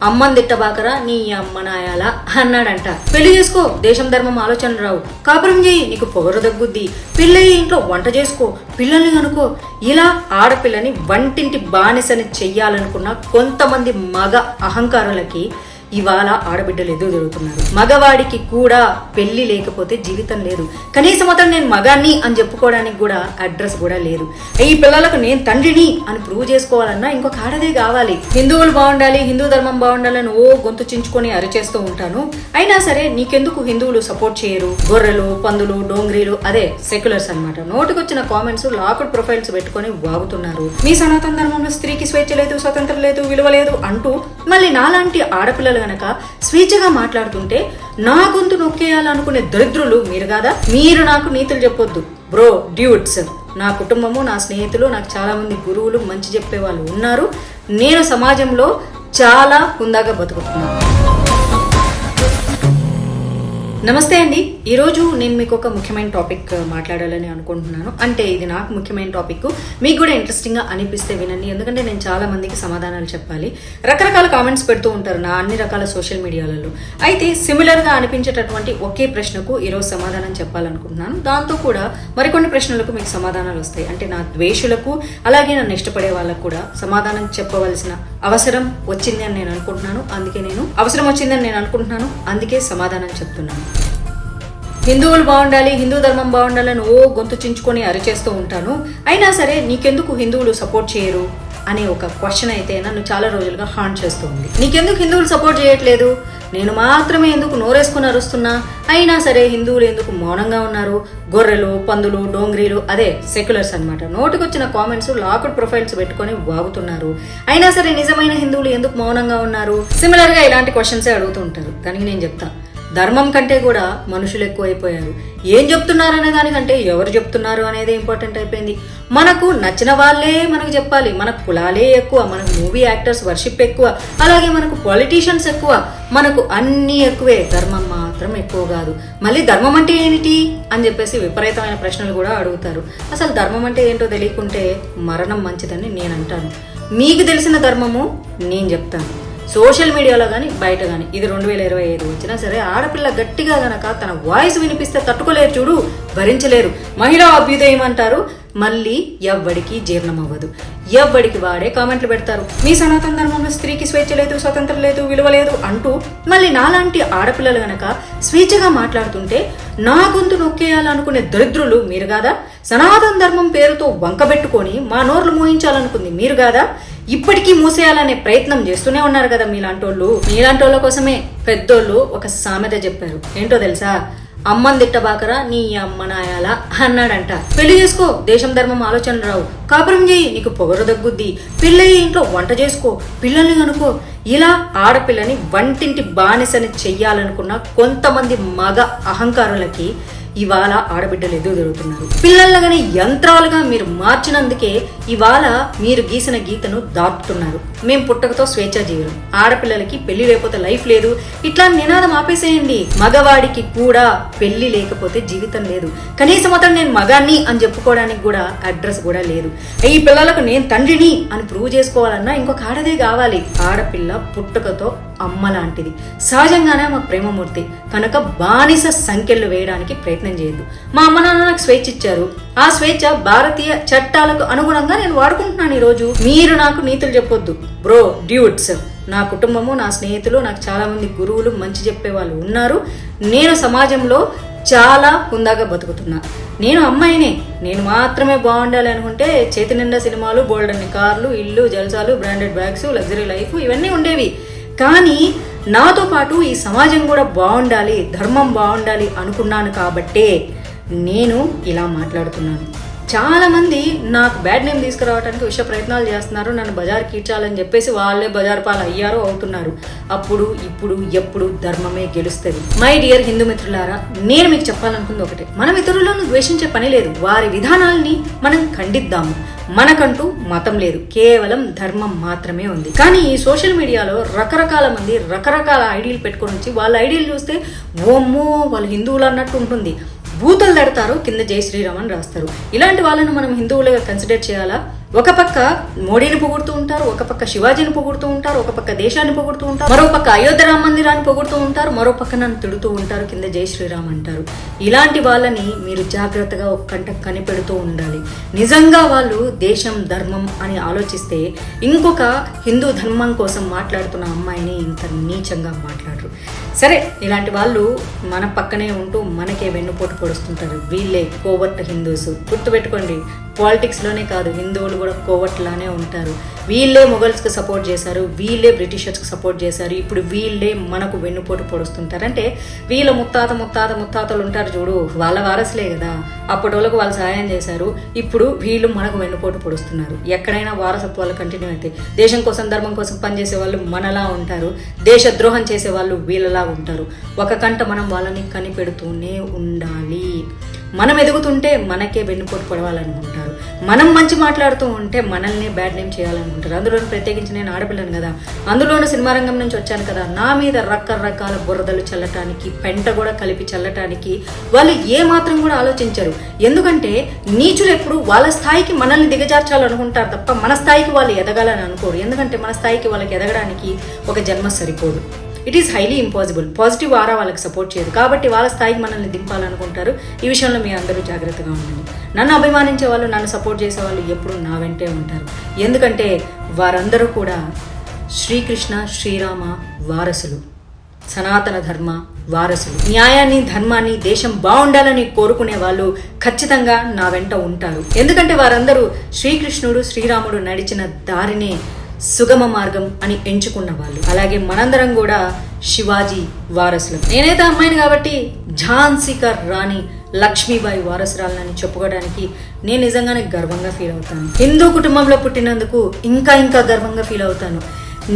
అమ్మని తిట్టబాకరా నీ అమ్మ నాయాల అన్నాడంట. పెళ్లి చేసుకో, దేశం ధర్మం ఆలోచన రావు, కాపురం చేయి, నీకు పొగరు దగ్గుద్ది, పిల్లయ్యి ఇంట్లో వంట చేసుకో, పిల్లల్ని కనుకో. ఇలా ఆడపిల్లని వంటింటి బానిసని చెయ్యాలనుకున్న కొంతమంది మగ అహంకారులకి ఇవాళ ఆడబిడ్డలు ఎదురు జరుగుతున్నారు. మగవాడికి కూడా పెళ్లి లేకపోతే జీవితం లేదు. కనీసం అతను నేను మగాన్ని అని చెప్పుకోవడానికి కూడా అడ్రస్ కూడా లేదు. ఈ పిల్లలకు నేను తండ్రిని అని ప్రూవ్ చేసుకోవాలన్నా ఇంకొక ఆడదే కావాలి. హిందువులు బాగుండాలి, హిందూ ధర్మం బాగుండాలని గొంతు చించుకొని అరిచేస్తూ ఉంటాను. అయినా సరే నీకెందుకు హిందువులు సపోర్ట్ చేయరు? గొర్రెలు, పందులు, డోంగ్రీలు, అదే సెక్యులర్స్ అన్నమాట. నోటికొచ్చిన కామెంట్స్ లాక్డ్ ప్రొఫైల్స్ పెట్టుకొని వాగుతున్నారు. మీ సనాతన ధర్మంలో స్త్రీకి స్వేచ్ఛ లేదు, స్వతంత్రం లేదు, విలువ లేదు అంటూ మళ్ళీ నాలాంటి ఆడపిల్లలు గనక స్వేచ్ఛగా మాట్లాడుతుంటే నా గొంతు నొక్కేయాలనుకునే దరిద్రులు మీరు కాదా? మీరు నాకు నీతులు చెప్పొద్దు బ్రో, డ్యూట్స్. నా కుటుంబము, నా స్నేహితులు, నాకు చాలా మంది గురువులు, మంచి చెప్పే వాళ్ళు ఉన్నారు. నేను సమాజంలో చాలా హుందాగా బతుకుతున్నాను. నమస్తే అండి. ఈరోజు నేను మీకు ఒక ముఖ్యమైన టాపిక్ మాట్లాడాలని అనుకుంటున్నాను. అంటే ఇది నాకు ముఖ్యమైన టాపిక్, మీకు కూడా ఇంట్రెస్టింగ్గా అనిపిస్తే వినండి. ఎందుకంటే నేను చాలా మందికి సమాధానాలు చెప్పాలి. రకరకాల కామెంట్స్ పెడుతూ ఉంటారు నా అన్ని రకాల సోషల్ మీడియాలలో. అయితే సిమిలర్గా అనిపించేటటువంటి ఒకే ప్రశ్నకు ఈరోజు సమాధానం చెప్పాలనుకుంటున్నాను. దాంతో కూడా మరికొన్ని ప్రశ్నలకు మీకు సమాధానాలు వస్తాయి. అంటే నా ద్వేషులకు, అలాగే నన్ను ఇష్టపడే వాళ్ళకు కూడా సమాధానం చెప్పవలసిన అవసరం వచ్చిందని నేను అనుకుంటున్నాను. అందుకే సమాధానం చెప్తున్నాను. హిందువులు బాగుండాలి, హిందూ ధర్మం బాగుండాలని గొంతు చించుకొని అరిచేస్తూ ఉంటాను. అయినా సరే నీకెందుకు హిందువులు సపోర్ట్ చేయరు అనే ఒక క్వశ్చన్ అయితే నన్ను చాలా రోజులుగా హాంట్ చేస్తూ ఉంది. నీకెందుకు హిందువులు సపోర్ట్ చేయట్లేదు? నేను మాత్రమే ఎందుకు నోరేసుకుని అరుస్తున్నా? అయినా సరే హిందువులు ఎందుకు మౌనంగా ఉన్నారు? గొర్రెలు, పందులు, డోంగ్రీలు, అదే సెక్యులర్స్ అన్నమాట. నోటికొచ్చిన కామెంట్స్ లాక్డ్ ప్రొఫైల్స్ పెట్టుకొని వాగుతున్నారు. అయినా సరే నిజమైన హిందువులు ఎందుకు మౌనంగా ఉన్నారు? సిమిలర్ గా ఇలాంటి క్వశ్చన్సే అడుగుతూ ఉంటారు. దానికి నేను చెప్తా, ధర్మం కంటే కూడా మనుషులు ఎక్కువైపోయారు. ఏం చెప్తున్నారు అనే దానికంటే ఎవరు చెప్తున్నారు అనేది ఇంపార్టెంట్ అయిపోయింది. మనకు నచ్చిన వాళ్ళే మనకు చెప్పాలి. మనకు కులాలే ఎక్కువ, మనకు మూవీ యాక్టర్స్ వర్షిప్ ఎక్కువ, అలాగే మనకు పొలిటీషియన్స్ ఎక్కువ, మనకు అన్నీ ఎక్కువే, ధర్మం మాత్రం ఎక్కువ కాదు. మళ్ళీ ధర్మం అంటే ఏంటి అని చెప్పేసి విపరీతమైన ప్రశ్నలు కూడా అడుగుతారు. అసలు ధర్మం అంటే ఏంటో తెలియకుంటే మరణం మంచిదని నేను అంటాను. మీకు తెలిసిన ధర్మము నేను చెప్తాను. సోషల్ మీడియాలో కానీ బయట కానీ ఇది 2025 వచ్చినా సరే ఆడపిల్ల గట్టిగా గనక తన వాయిస్ వినిపిస్తే తట్టుకోలేరు, చూడు, భరించలేరు. మహిళా అభ్యుదయం అంటారు, మళ్ళీ ఎవ్వడికి జీర్ణం అవ్వదు. ఎవ్వడికి వాడే కామెంట్లు పెడతారు. మీ సనాతన ధర్మంలో స్త్రీకి స్వేచ్ఛ లేదు, స్వతంత్రం లేదు, విలువ లేదు అంటూ మళ్ళీ నాలాంటి ఆడపిల్లలు గనక స్వేచ్ఛగా మాట్లాడుతుంటే నా గొంతు నొక్కేయాలనుకునే దరిద్రులు మీరు కాదా? సనాతన ధర్మం పేరుతో వంకబెట్టుకొని మా నోర్లు మూయించాలనుకుంది మీరు కాదా? ఇప్పటికీ మూసేయాలనే ప్రయత్నం చేస్తూనే ఉన్నారు కదా మీలాంటోళ్ళ కోసమే పెద్దోళ్ళు ఒక సామెత చెప్పారు. ఏంటో తెలుసా? అమ్మని తిట్టబాకరా నీ అమ్మ నాయాల అన్నాడంట. పెళ్లి చేసుకో, దేశం ధర్మం ఆలోచన రావు, కాపురం చేయి, నీకు పొగరు దగ్గుద్ది, పిల్లయ్యి ఇంట్లో వంట చేసుకో, పిల్లల్ని కనుకో. ఇలా ఆడపిల్లని వంటింటి బానిసని చెయ్యాలనుకున్న కొంతమంది మగ అహంకారులకి ఇవాళ ఆడబిడ్డలు ఎదురు జరుగుతున్నారు. పిల్లలుగానే యంత్రాలుగా మీరు మార్చినందుకే ఇవాళ మీరు గీసిన గీతను దాటుతున్నారు. మేము పుట్టకతో స్వేచ్ఛా జీవులం, ఆడపిల్లలకి పెళ్లి లేకపోతే లైఫ్ లేదు, ఇట్లా నినాదం ఆపేసేయండి. మగవాడికి కూడా పెళ్లి లేకపోతే జీవితం లేదు. కనీసం అతను నేను మగాన్ని అని చెప్పుకోవడానికి కూడా అడ్రస్ కూడా లేదు. ఈ పిల్లలకు నేను తండ్రిని అని ప్రూవ్ చేసుకోవాలన్నా ఇంకొక ఆడదే కావాలి. ఆడపిల్ల పుట్టుకతో అమ్మ లాంటిది, సహజంగానే మా ప్రేమమూర్తి కనుక బానిస సంఖ్యలు వేయడానికి ప్రయత్నం చేయొద్దు. మా అమ్మ నాన్న నాకు స్వేచ్ఛ ఇచ్చారు, ఆ స్వేచ్ఛ భారతీయ చట్టాలకు అనుగుణంగా నేను వాడుకుంటున్నాను. ఈరోజు మీరు నాకు నీతులు చెప్పొద్దు బ్రో, డ్యూట్స్. నా కుటుంబము, నా స్నేహితులు, నాకు చాలా మంది గురువులు, మంచి చెప్పే వాళ్ళు ఉన్నారు. నేను సమాజంలో చాలా హుందాగా బతుకుతున్నా. నేను అమ్మాయినే, నేను మాత్రమే బాగుండాలి అనుకుంటే చేతి నిండా సినిమాలు, బోల్డన్ని కార్లు, ఇల్లు, జల్సాలు, బ్రాండెడ్ బ్యాగ్స్, లగ్జరీ లైఫ్ ఇవన్నీ ఉండేవి. కానీ నాతో పాటు ఈ సమాజం కూడా బాగుండాలి, ధర్మం బాగుండాలి అనుకున్నాను కాబట్టే నేను ఇలా మాట్లాడుతున్నాను. చాలా మంది నాకు బ్యాడ్ నేమ్ తీసుకురావడానికి విషయ ప్రయత్నాలు చేస్తున్నారు. నన్ను బజార్ కీడ్చాలని చెప్పేసి వాళ్ళే బజార్ పాలు అయ్యారో అవుతున్నారు. అప్పుడు ఇప్పుడు ఎప్పుడు ధర్మమే గెలుస్తుంది. మై డియర్ హిందూ మిత్రులారా, నేను మీకు చెప్పాలనుకుంది ఒకటే, మనం ఇతరులను ద్వేషించే పని లేదు, వారి విధానాల్ని మనం ఖండిద్దాము. మనకంటూ మతం లేదు, కేవలం ధర్మం మాత్రమే ఉంది. కానీ ఈ సోషల్ మీడియాలో రకరకాల మంది రకరకాల ఐడియాలు పెట్టుకొని వచ్చి వాళ్ళ ఐడియాలు చూస్తే ఓమ్మో వాళ్ళు హిందువులు అన్నట్టు ఉంటుంది. బూతులు తడతారు, కింద జై శ్రీరామ్ అని రాస్తారు. ఇలాంటి వాళ్ళను మనం హిందువులుగా కన్సిడర్ చేయాలా? ఒక పక్క మోడీని పొగుడుతూ ఉంటారు, ఒక పక్క శివాజీని పొగుడుతూ ఉంటారు, ఒక పక్క దేశాన్ని పొగుడుతూ ఉంటారు, మరో పక్క అయోధ్య రామ మందిరాన్ని పొగుడుతూ ఉంటారు, మరో పక్క నన్ను తిడుతూ ఉంటారు, కింద జై శ్రీరామ్ అంటారు. ఇలాంటి వాళ్ళని మీరు జాగ్రత్తగా ఒక కంట కనిపెడుతూ ఉండాలి. నిజంగా వాళ్ళు దేశం ధర్మం అని ఆలోచిస్తే ఇంకొక హిందూ ధర్మం కోసం మాట్లాడుతున్న అమ్మాయిని ఇంత నీచంగా మాట్లాడరు. సరే, ఇలాంటి వాళ్ళు మన పక్కనే ఉంటూ మనకే వెన్నుపోటు పొడుస్తుంటారు. వీళ్ళే కోవర్ట్ హిందూస్. గుర్తుపెట్టుకోండి, పాలిటిక్స్లోనే కాదు, హిందువులు కూడా కోవర్ట్లానే ఉంటారు. వీళ్ళే మొఘల్స్కి సపోర్ట్ చేశారు, వీళ్ళే బ్రిటిషర్స్కి సపోర్ట్ చేశారు, ఇప్పుడు వీళ్ళే మనకు వెన్నుపోటు పొడుస్తుంటారు. అంటే వీళ్ళ ముత్తాతలు ఉంటారు చూడు, వాళ్ళ వారసులే కదా, అప్పటి వాళ్ళకు వాళ్ళు సహాయం చేశారు, ఇప్పుడు వీళ్ళు మనకు వెన్నుపోటు పొడుస్తున్నారు. ఎక్కడైనా వారసత్వాలు కంటిన్యూ అయితే దేశం కోసం ధర్మం కోసం పనిచేసే వాళ్ళు మనలా ఉంటారు, దేశ ద్రోహం చేసే వాళ్ళు వీళ్ళలా ఉంటారు. ఒక కంట మనం వాళ్ళని కనిపెడుతూనే ఉండాలి. మనం ఎదుగుతుంటే మనకే వెన్నుపోటు పడవాలనుకుంటారు, మనం మంచి మాట్లాడుతూ ఉంటే మనల్ని బ్యాడ్ నేమ్ చేయాలనుకుంటారు. అందులోనూ ప్రత్యేకించి నేను ఆడపిల్లను కదా, అందులోనూ సినిమా రంగం నుంచి వచ్చాను కదా, నా మీద రకరకాల బురదలు చల్లటానికి, పెంట కూడా కలిపి చల్లటానికి వాళ్ళు ఏమాత్రం కూడా ఆలోచించరు. ఎందుకంటే నీచులు ఎప్పుడు వాళ్ళ స్థాయికి మనల్ని దిగజార్చాలనుకుంటారు తప్ప మన స్థాయికి వాళ్ళు ఎదగాలని అనుకోరు. ఎందుకంటే మన స్థాయికి వాళ్ళకి ఎదగడానికి ఒక జన్మ సరిపోదు. It is highly impossible. Positive aura వాళ్ళకి సపోర్ట్ చేయదు, కాబట్టి వాళ్ళ స్థాయికి మనల్ని దింపాలనుకుంటారు. ఈ విషయంలో మీ అందరూ జాగ్రత్తగా ఉండండి. నన్ను అభిమానించే వాళ్ళు, నన్ను సపోర్ట్ చేసే వాళ్ళు ఎప్పుడు నా వెంటే ఉంటారు. ఎందుకంటే వారందరూ కూడా శ్రీకృష్ణ శ్రీరామ వారసులు, సనాతన ధర్మ వారసులు. న్యాయాన్ని, ధర్మాన్ని, దేశం బాగుండాలని కోరుకునే వాళ్ళు ఖచ్చితంగా నా వెంట ఉంటారు. ఎందుకంటే వారందరూ శ్రీకృష్ణుడు శ్రీరాముడు నడిచిన దారినే సుగమ మార్గం అని ఎంచుకున్న వాళ్ళు. అలాగే మనందరం కూడా శివాజీ వారసులు. నేనైతే అమ్మాయిని కాబట్టి ఝాన్సీ రాణి లక్ష్మీబాయి వారసురాలని చెప్పుకోవడానికి నేను నిజంగానే గర్వంగా ఫీల్ అవుతాను. హిందూ కుటుంబంలో పుట్టినందుకు ఇంకా గర్వంగా ఫీల్ అవుతాను.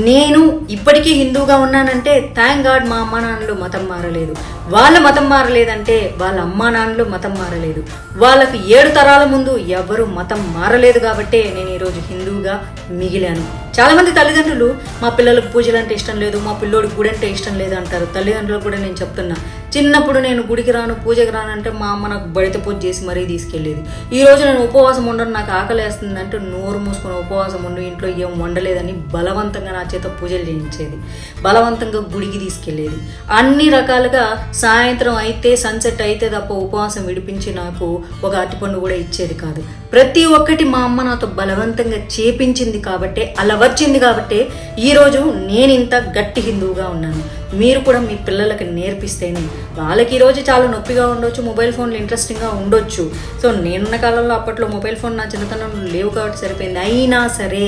నేను ఇప్పటికీ హిందూగా ఉన్నానంటే థ్యాంక్ గాడ్ మా అమ్మా నాన్నలు మతం మారలేదు. వాళ్ళ మతం మారలేదంటే వాళ్ళ అమ్మా నాన్నలు మతం మారలేదు. వాళ్ళకు 7 తరాల ముందు ఎవరు మతం మారలేదు కాబట్టే నేను ఈరోజు హిందూగా మిగిలాను. చాలామంది తల్లిదండ్రులు మా పిల్లలకు పూజలు అంటే ఇష్టం లేదు, మా పిల్లోడికి గుడి అంటే ఇష్టం లేదు అంటారు. తల్లిదండ్రులకు కూడా నేను చెప్తున్నా, చిన్నప్పుడు నేను గుడికి రాను, పూజకి రాను అంటే మా అమ్మ నాకు బడిత పూజ చేసి మరీ తీసుకెళ్ళేది. ఈరోజు నేను ఉపవాసం ఉండను, నాకు ఆకలి వేస్తుంది అంటే నోరు మూసుకొని ఉపవాసం ఉండు, ఇంట్లో ఏం వండలేదని బలవంతంగా నా చేత పూజలు చేయించేది, బలవంతంగా గుడికి తీసుకెళ్ళేది. అన్ని రకాలుగా సాయంత్రం అయితే సన్సెట్ అయితే తప్ప ఉపవాసం విడిపించి నాకు ఒక అరటిపండు కూడా ఇచ్చేది కాదు. ప్రతి ఒక్కటి మా అమ్మ నాతో బలవంతంగా చేపించింది కాబట్టే, అలా వచ్చింది కాబట్టే ఈరోజు నేను ఇంత గట్టి హిందువుగా ఉన్నాను. మీరు కూడా మీ పిల్లలకి నేర్పిస్తేనే, వాళ్ళకి ఈరోజు చాలా నొప్పిగా ఉండొచ్చు, మొబైల్ ఫోన్లు ఇంట్రెస్టింగ్గా ఉండొచ్చు. సో నేనున్న కాలంలో అప్పట్లో మొబైల్ ఫోన్ నా చిన్నతనంలో లేవు కాబట్టి సరిపోయింది. అయినా సరే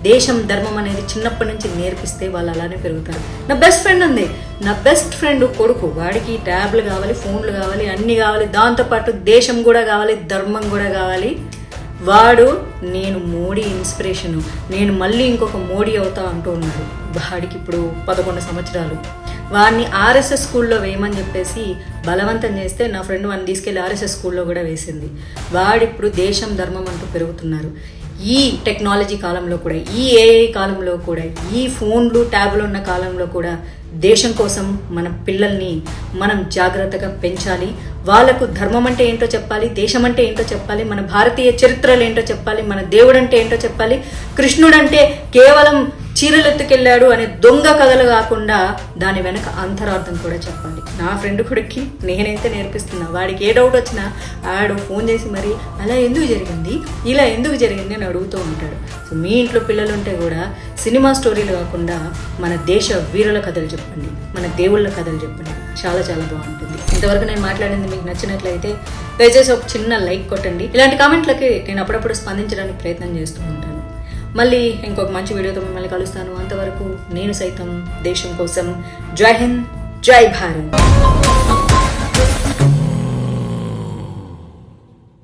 దేశం ధర్మం అనేది చిన్నప్పటి నుంచి నేర్పిస్తే వాళ్ళు అలానే పెరుగుతారు. నా బెస్ట్ ఫ్రెండ్ ఉంది, నా బెస్ట్ ఫ్రెండ్ కొడుకు, వాడికి ట్యాబ్లు కావాలి, ఫోన్లు కావాలి, అన్నీ కావాలి, దాంతోపాటు దేశం కూడా కావాలి, ధర్మం కూడా కావాలి. వాడు నేను మోడీ ఇన్స్పిరేషను, నేను మళ్ళీ ఇంకొక మోడీ అవుతా అంటూ ఉన్నాడు. వాడికి ఇప్పుడు 11 సంవత్సరాలు. వాడిని ఆర్ఎస్ఎస్ స్కూల్లో వేయమని చెప్పేసి బలవంతం చేస్తే నా ఫ్రెండ్ వాడిని తీసుకెళ్ళి ఆర్ఎస్ఎస్ స్కూల్లో కూడా వేసింది. వాడిప్పుడు దేశం ధర్మం అంటూ పెరుగుతున్నారు. ఈ టెక్నాలజీ కాలంలో కూడా, ఈ ఏఐ కాలంలో కూడా, ఈ ఫోన్లు ట్యాబ్లు ఉన్న కాలంలో కూడా దేశం కోసం మన పిల్లల్ని మనం జాగ్రత్తగా పెంచాలి. వాళ్ళకు ధర్మం అంటే ఏంటో చెప్పాలి, దేశం అంటే ఏంటో చెప్పాలి, మన భారతీయ చరిత్రలు ఏంటో చెప్పాలి, మన దేవుడు అంటే ఏంటో చెప్పాలి. కృష్ణుడంటే కేవలం చీరలెత్తుకెళ్ళాడు అనే దొంగ కథలు కాకుండా దాని వెనక అంతరార్థం కూడా చెప్పాలి. నా ఫ్రెండ్ కొడుక్కి నేనైతే నేర్పిస్తున్నా. వాడికి ఏ డౌట్ వచ్చినా ఆడు ఫోన్ చేసి మరి అలా ఎందుకు జరిగింది, ఇలా ఎందుకు జరిగింది అని అడుగుతూ ఉంటాడు. సో మీ ఇంట్లో పిల్లలు ఉంటే కూడా సినిమా స్టోరీలు కాకుండా మన దేశ వీరుల కథలు చెప్పండి, మన దేవుళ్ళ కథలు చెప్పండి. చాలా చాలా బాగుంటుంది. ఇంతవరకు నేను మాట్లాడింది మీకు నచ్చినట్లయితే దయచేసి ఒక చిన్న లైక్ కొట్టండి. ఇలాంటి కామెంట్లకి నేను అప్పుడప్పుడు స్పందించడానికి ప్రయత్నం చేస్తూ ఉంటాను. మళ్ళీ ఇంకొక మంచి వీడియోతో మిమ్మల్ని కలుస్తాను. అంతవరకు నేను సైతం దేశం కోసం. జై హింద్, జై భారత్.